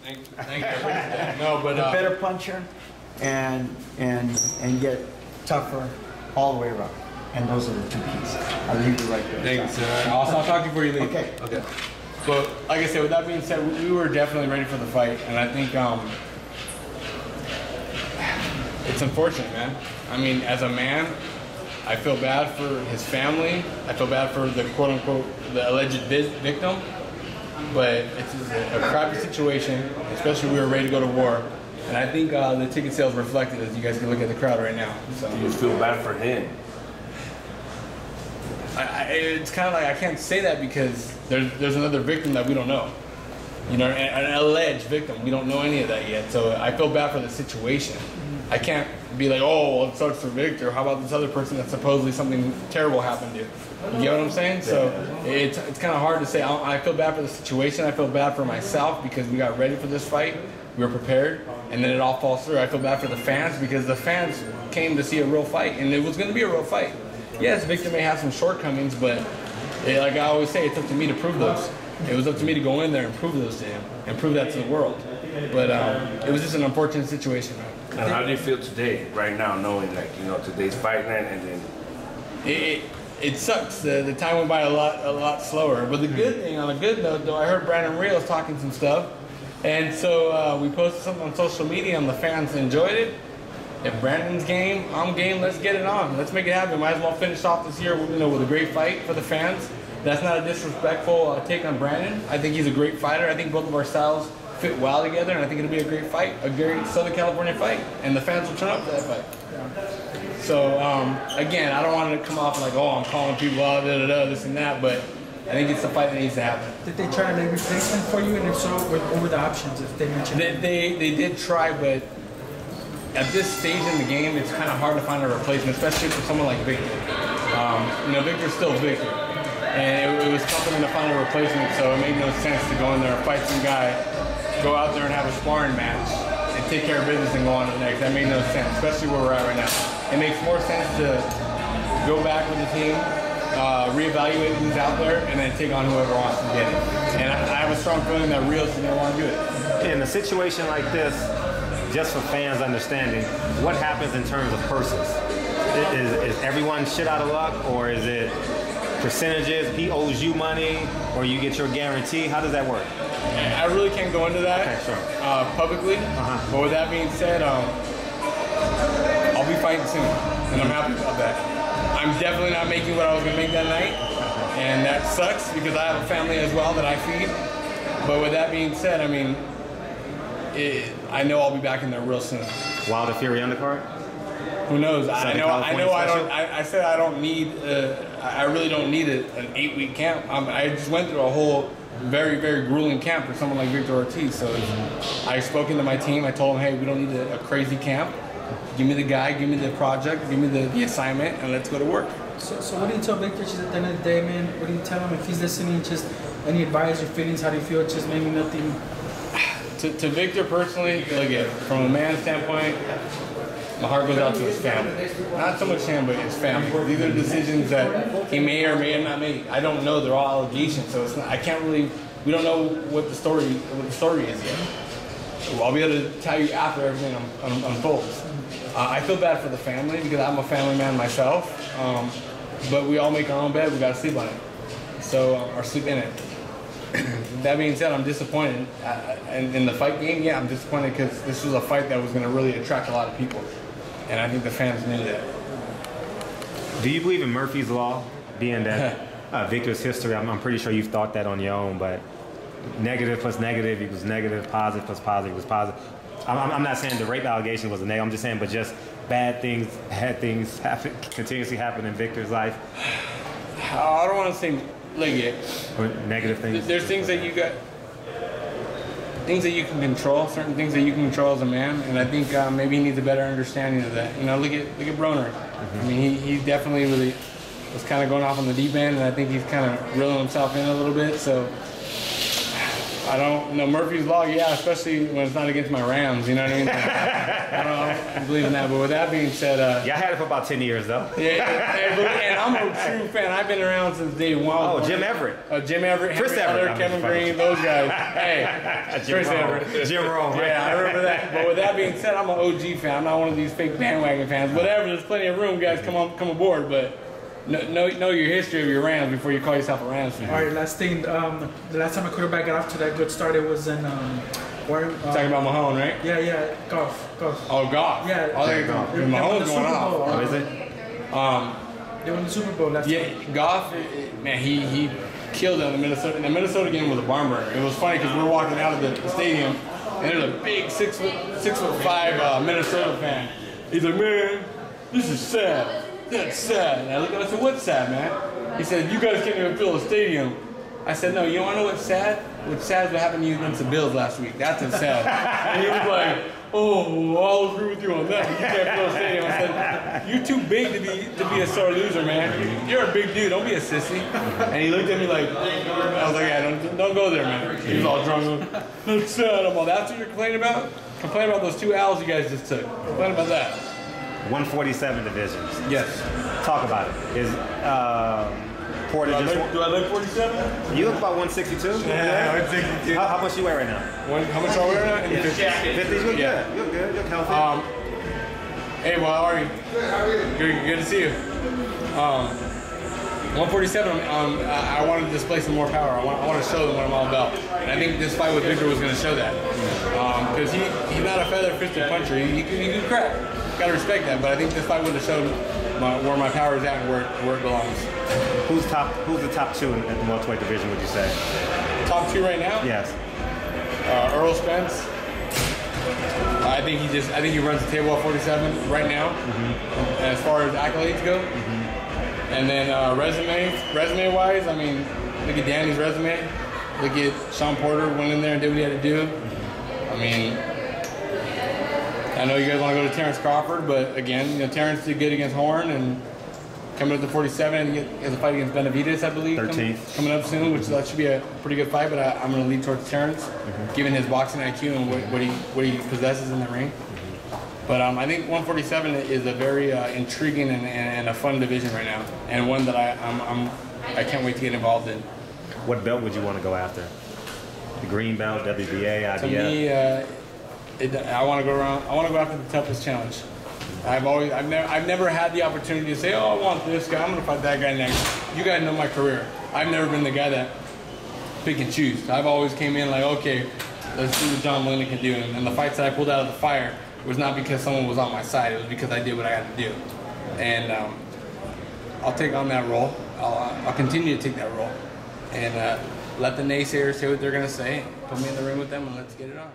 Thank you. No, but the better puncher, and get tougher all the way around. And those are the two keys. I'll leave you right there. Thanks, sir. I'll talk to you before you leave. Okay. Okay. But like I said, with that being said, we were definitely ready for the fight, and I think it's unfortunate, man. I mean, as a man, I feel bad for his family. I feel bad for the quote-unquote the alleged victim. But it's just a crappy situation, especially we were ready to go to war. And I think the ticket sales reflected, as you guys can look at the crowd right now. So. Do you feel bad for him? It's kind of like I can't say that because there's another victim that we don't know. You know, an alleged victim. We don't know any of that yet. So I feel bad for the situation. I can't be like, oh, well, it sucks for Victor. How about this other person that supposedly something terrible happened to? You get what I'm saying? So it's kind of hard to say. I feel bad for the situation. I feel bad for myself because we got ready for this fight. We were prepared, and then it all falls through. I feel bad for the fans because the fans came to see a real fight, and it was going to be a real fight. Yes, Victor may have some shortcomings, but like I always say, it's up to me to prove those. It was up to me to go in there and prove those to him and prove that to the world. But it was just an unfortunate situation, man. And how do you feel today, right now, knowing like, you know, today's fight night and then... It sucks. The time went by a lot slower. But the good thing, on a good note, though, I heard Brandon Rios talking some stuff, and so we posted something on social media, and the fans enjoyed it. If Brandon's game, I'm game. Let's get it on. Let's make it happen. Might as well finish off this year, you know, with a great fight for the fans. That's not a disrespectful take on Brandon. I think he's a great fighter. I think both of our styles fit well together, and I think it'll be a great fight, a great Southern California fight, and the fans will turn up for that fight. So, again, I don't want to come off like, oh, I'm calling people out, this and that, but I think it's the fight that needs to happen. Did they try to make replacement for you, and if so, what were the options, if they mentioned They did try, but at this stage in the game, it's kind of hard to find a replacement, especially for someone like Victor. You know, Victor's still Victor, and it was tough for them to find a replacement, so it made no sense to go in there and fight some guy, go out there and have a sparring match, and take care of business and go on to the next. That made no sense, especially where we're at right now. It makes more sense to go back with the team, reevaluate who's out there, and then take on whoever wants to get it. And I have a strong feeling that Rios is going to want to do it. In a situation like this, just for fans understanding, what happens in terms of purses? Is everyone shit out of luck, or is it percentages? He owes you money, or you get your guarantee? How does that work? I really can't go into that publicly. But with that being said, I'll be fighting soon, and I'm happy about that. I'm definitely not making what I was going to make that night, and that sucks because I have a family as well that I feed. But with that being said, I mean, I know I'll be back in there real soon. Wilder Fury undercard? Who knows? I said I don't need. I really don't need an 8-week camp. I just went through a whole very, very grueling camp for someone like Victor Ortiz. So I spoke into my team. I told them, hey, we don't need a crazy camp. Give me the guy, give me the project, give me the assignment, and let's go to work. So what do you tell Victor just at the end of the day, man? What do you tell him if he's listening? Just any advice or feelings? How do you feel? Just maybe nothing. To Victor personally, look at from a man's standpoint, my heart goes out to his family. Not so much him, but his family. These are decisions that he may or may not make. I don't know. They're all allegations, so it's not. I can't really. We don't know what the story is yet. I'll be able to tell you after everything unfolds. I feel bad for the family because I'm a family man myself. But we all make our own bed. We got to sleep on it. So or sleep in it. That being said, I'm disappointed in the fight game. Yeah, I'm disappointed because this was a fight that was going to really attract a lot of people, and I think the fans knew that. Do you believe in Murphy's Law, being that Victor's history? I'm pretty sure you've thought that on your own, but negative plus negative equals negative, positive plus positive equals positive. I'm not saying the rape allegation was a negative. I'm just saying, but just bad things happen, continuously happen in Victor's life. I don't want to say. Or negative things. There's things that you got, things that you can control, certain things that you can control as a man, and I think maybe he needs a better understanding of that. You know, look at Broner. I mean, he definitely really was kind of going off on the deep end, and I think he's kind of reeling himself in a little bit. So I don't know Murphy's Law, yeah, especially when it's not against my Rams, you know what I mean? I don't believe in that, but with that being said... yeah, I had it for about 10 years, though. Yeah, and I'm a true fan. I've been around since day one. Oh, Jim Everett. Jim Everett, Chris Henry Everett, Miller, Kevin Green, those guys. Hey, Chris Everett. Jim Rome. Yeah, I remember that. But with that being said, I'm an OG fan. I'm not one of these fake bandwagon fans. Whatever, there's plenty of room, guys. Come aboard, but... Know your history of your Rams before you call yourself a Rams fan. All right, last thing. The last time a quarterback got off to that good start, it was in where? Talking about Mahone, right? Yeah, golf. Oh, golf. Yeah. Oh, there you go. Mahone's going off. Oh, is it? They won the Super Bowl last time. Yeah, Goff, man, he killed it in the Minnesota. And the Minnesota game was a barn burner. It was funny because we're walking out of the stadium, and there's a big 6'5" Minnesota fan. He's like, man, this is sad. That's sad. And I looked at him and I said, what's sad, man? He said, you guys can't even fill the stadium. I said, no, you want to know what's sad? What's sad is what happened to you against the Bills last week. That's what's sad. And he was like, oh, I'll agree with you on that. You can't fill the stadium. I said, you're too big to be a sore loser, man. You're a big dude. Don't be a sissy. And he looked at me like, I was like, yeah, don't go there, man. He was all drunk. That's sad. I'm all, that's what you're complaining about? Complain about those 2 L's you guys just took. Complain about that. 147 divisions. Yes. Talk about it. Is Porter just... Do I look 47? You look about 162? Yeah, 162. How much you weigh right now? How much are we right now? In the 50s. 50s? You look Yeah. good. You look good. You look healthy. Hey, well, how are you? Good to see you. 147, I want to display some more power. I want to show them what I'm all about. And I think this fight with Victor was going to show that. Because he's not a feather-fisted puncher. He can crack. Got to respect that. But I think this fight would have showed where my power is at and where it belongs. Who's the top 2 in the welterweight division, would you say? Top 2 right now? Yes. Earl Spence. I think he runs the table at 47 right now. Mm-hmm. As far as accolades go. Mm-hmm. And then resume-wise, I mean, look at Danny's resume. Look at Sean Porter went in there and did what he had to do. I mean, I know you guys want to go to Terrence Crawford, but again, Terrence did good against Horn and coming up to 47, and he has a fight against Benavidez, I believe. 13th. Coming up soon, which that should be a pretty good fight, but I'm going to lead towards Terrence, given his boxing IQ and what he possesses in the ring. But I think 147 is a very intriguing and a fun division right now, and one that I can't wait to get involved in. What belt would you want to go after? The green belt, WBA, IBF? To me, I want to go around. I want to go after the toughest challenge. I've never had the opportunity to say, oh, I want this guy. I'm going to fight that guy next. You guys know my career. I've never been the guy that pick and choose. I've always came in like, okay, let's see what John Molina can do. And the fights that I pulled out of the fire was not because someone was on my side. It was because I did what I had to do. And I'll take on that role. I'll continue to take that role. And let the naysayers say what they're going to say. Put me in the ring with them and let's get it on.